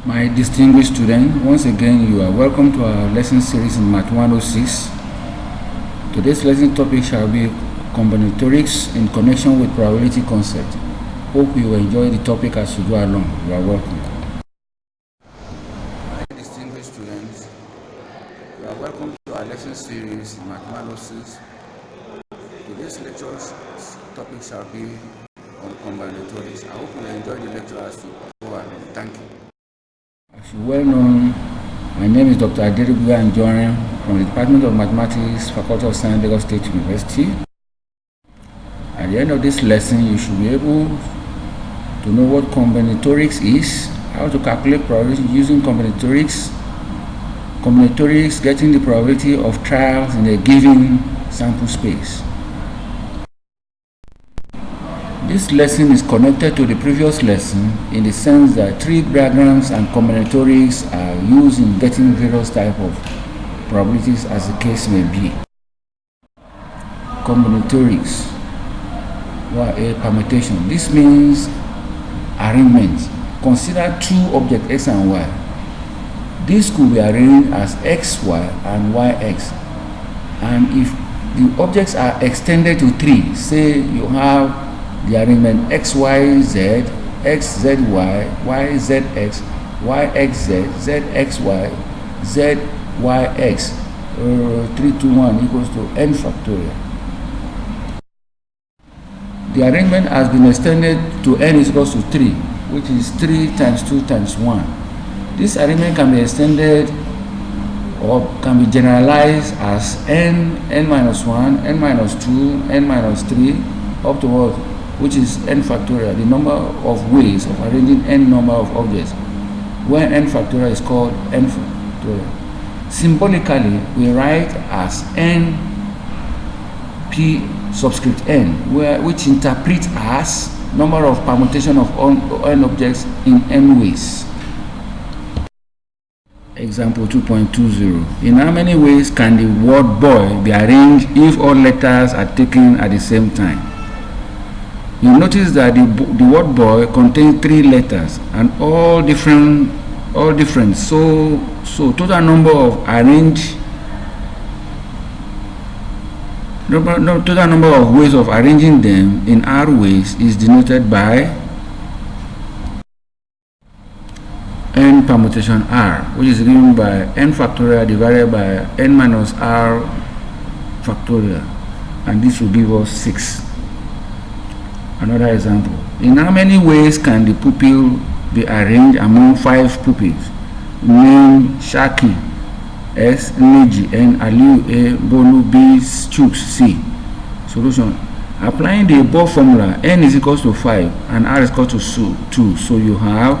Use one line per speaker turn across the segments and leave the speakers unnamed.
My distinguished student, once again you are welcome to our lesson series in Math 106. Today's lesson topic shall be Combinatorics in connection with probability concept. Hope you enjoy the topic as you go along. You are welcome. My distinguished students, you are welcome to our lesson series in Math 106. Today's lecture's topic shall be on combinatorics. I hope you enjoy the lecture as you go along. Thank you. As you well know, my name is Dr. Aderibuga Anjorin from the Department of Mathematics, Faculty of Science, Lagos State University. At the end of this lesson, you should be able to know what combinatorics is, how to calculate probability using combinatorics, getting the probability of trials in a given sample space. This lesson is connected to the previous lesson in the sense that tree diagrams and combinatorics are used in getting various types of probabilities as the case may be. Combinatorics, a permutation. This means arrangement. Consider two objects x and y. This could be arranged as xy and yx. And if the objects are extended to 3, say you have the arrangement xyz, xzy, yzx, yxz, zxy, zyx, 3 to 1 equals to n factorial. The arrangement has been extended to n is equals to 3, which is 3 times 2 times 1. This arrangement can be extended or can be generalized as n minus 1, n minus 2, n minus 3, up to what? Which is n factorial, the number of ways of arranging n number of objects, where n factorial is called n factorial. Symbolically, we write as n p subscript n, which interprets as number of permutation of n objects in n ways. Example 2.20. In how many ways can the word boy be arranged if all letters are taken at the same time? You notice that the word boy contains 3 letters and all different. So total number of total number of ways of arranging them in R ways is denoted by n permutation R, which is given by n factorial divided by n minus R factorial, and this will give us 6. Another example. In how many ways can the pupil be arranged among 5 pupils? Name Shaki, S, Niji, N, Aliu, A, Bolu, B, Chuks, C. Solution. Applying the above formula, N is equals to 5 and R is equal to 2. So you have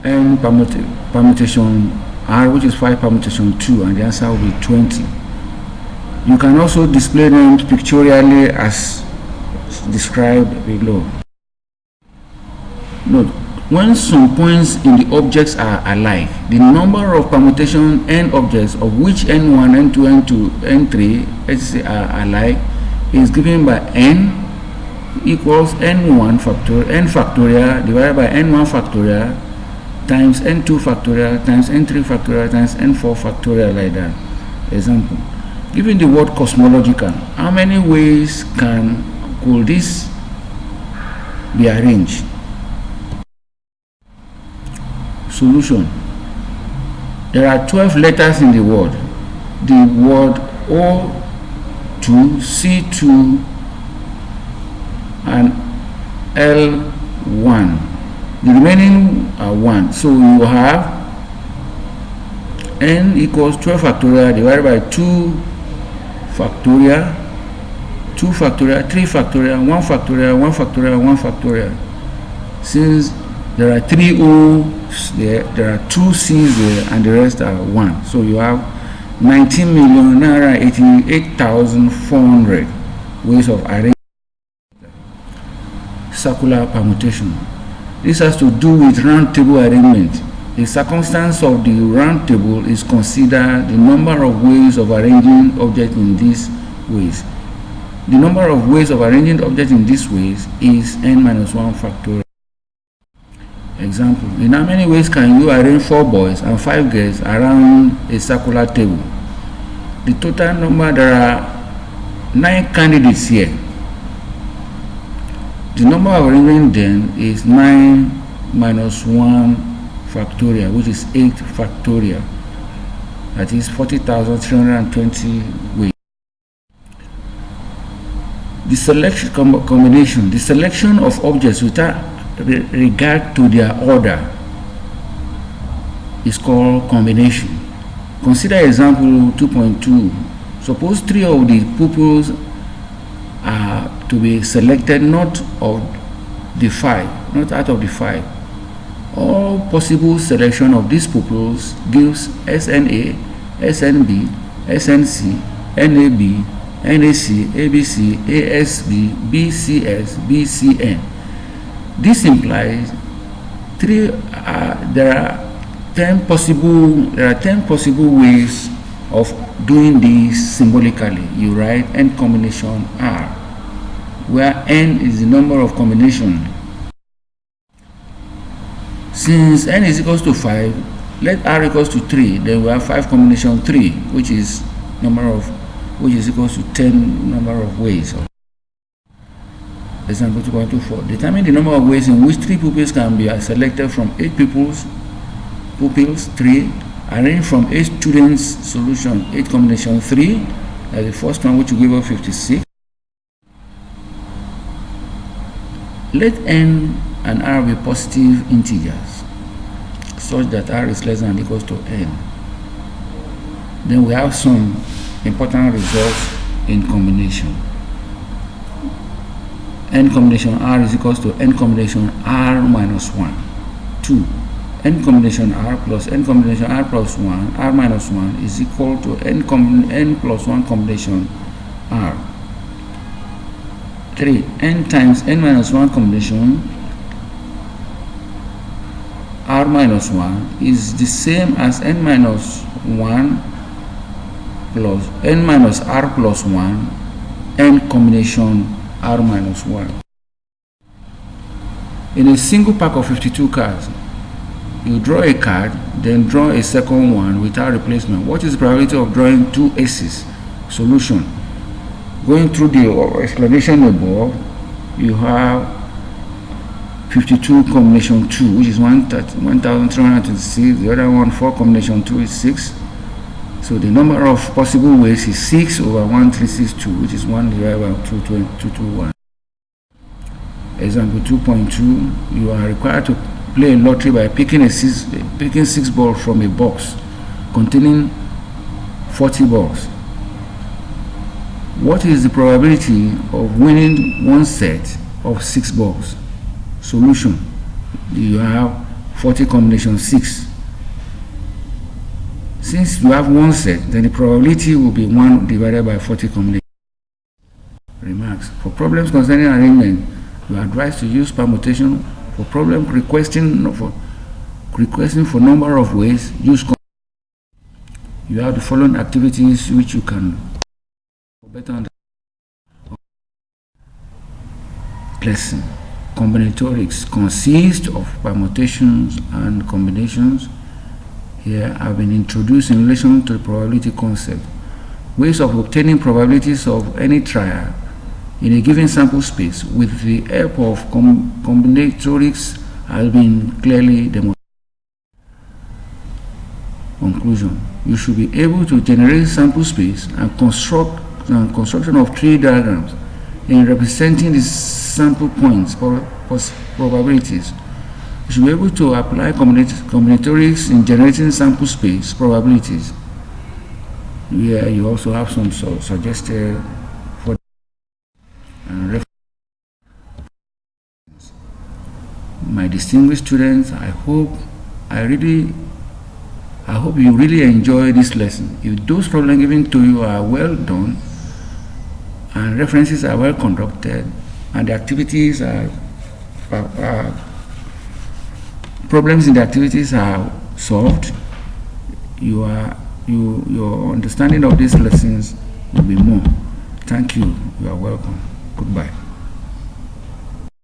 N permutation R, which is 5 permutation 2, and the answer will be 20. You can also display them pictorially as described below. Note, when some points in the objects are alike, the number of permutation n objects of which n1, n2, n2, n3, etc. are alike is given by n equals n1 factorial, n factorial divided by n1 factorial times n2 factorial times n3 factorial times n4 factorial, like that. Example. Given the word cosmological, how many ways could this be arranged? Solution. There are 12 letters in the word. The word O2, C2, and L1. The remaining are 1. So you have n equals 12 factorial divided by 2 factorial, 2 factorial, 3 factorial, 1 factorial, 1 factorial, 1 factorial. Since there are 3 O's there are 2 C's there, and the rest are 1. So you have 19,988,400 ways of arranging circular permutation. This has to do with round table arrangement. The circumstance of the round table is considered the number of ways of arranging objects in these ways. The number of ways of arranging objects in these ways is n minus 1 factorial. Example, in how many ways can you arrange 4 boys and 5 girls around a circular table? The total number, there are 9 candidates here. The number of arrangement then is 9 minus 1 factorial, which is 8 factorial. That is 40,320 ways. The selection combination, the selection of objects without regard to their order is called combination. Consider example 2.2. Suppose 3 of the pupils are to be selected not out of the 5. All possible selection of these pupils gives SNA, SNB, SNC, NAB, NAC, ABC, ASB, BCS, BCN. This implies there are 10 possible ways of doing this symbolically. You write n combination R, where n is the number of combinations. Since n is equals to 5, let R equals to 3, then we have 5 combination 3, which is equals to 10 number of ways. Example 2.24. Determine the number of ways in which 3 pupils can be selected from 8 pupils 3, arranged from 8 students. Solution 8 combination 3, the first one, which will give us 56. Let n and r be positive integers such that r is less than or equals to n. Then we have some important results in combination. N combination r is equals to n combination r minus 1. 2. N combination r plus n combination r plus 1, r minus 1 is equal to n plus 1 combination r. 3. N times n minus 1 combination r minus 1 is the same as n minus 1 plus n minus r plus 1 n combination r minus 1. In a single pack of 52 cards, you draw a card, then draw a second one without replacement. What is the probability of drawing 2 aces? Solution. Going through the explanation above, you have 52 combination 2, which is 1,326. The other one, 4 combination 2, is 6. So the number of possible ways is 6 over 1362, which is 1 divided by 221. Example 2.2, you are required to play a lottery by picking 6 balls from a box containing 40 balls. What is the probability of winning one set of 6 balls? Solution. You have 40 combination 6. Since you have one set, then the probability will be 1 divided by 40 combinations. Remarks. For problems concerning arrangement, you are advised to use permutation. For problem requesting for number of ways, use you have the following activities which you can better understand. Lesson. Combinatorics consists of permutations and combinations. Here have been introduced in relation to the probability concept. Ways of obtaining probabilities of any trial in a given sample space with the help of combinatorics has been clearly demonstrated. Conclusion. You should be able to generate sample space and construction of tree diagrams in representing the sample points probabilities. You should be able to apply combinatorics in generating sample space probabilities. Here you also have some suggested for reference. My distinguished students, I hope you really enjoy this lesson. If those problems given to you are well done and references are well conducted and the activities are problems in the activities are solved, your understanding of these lessons will be more. Thank you. You are welcome. Goodbye.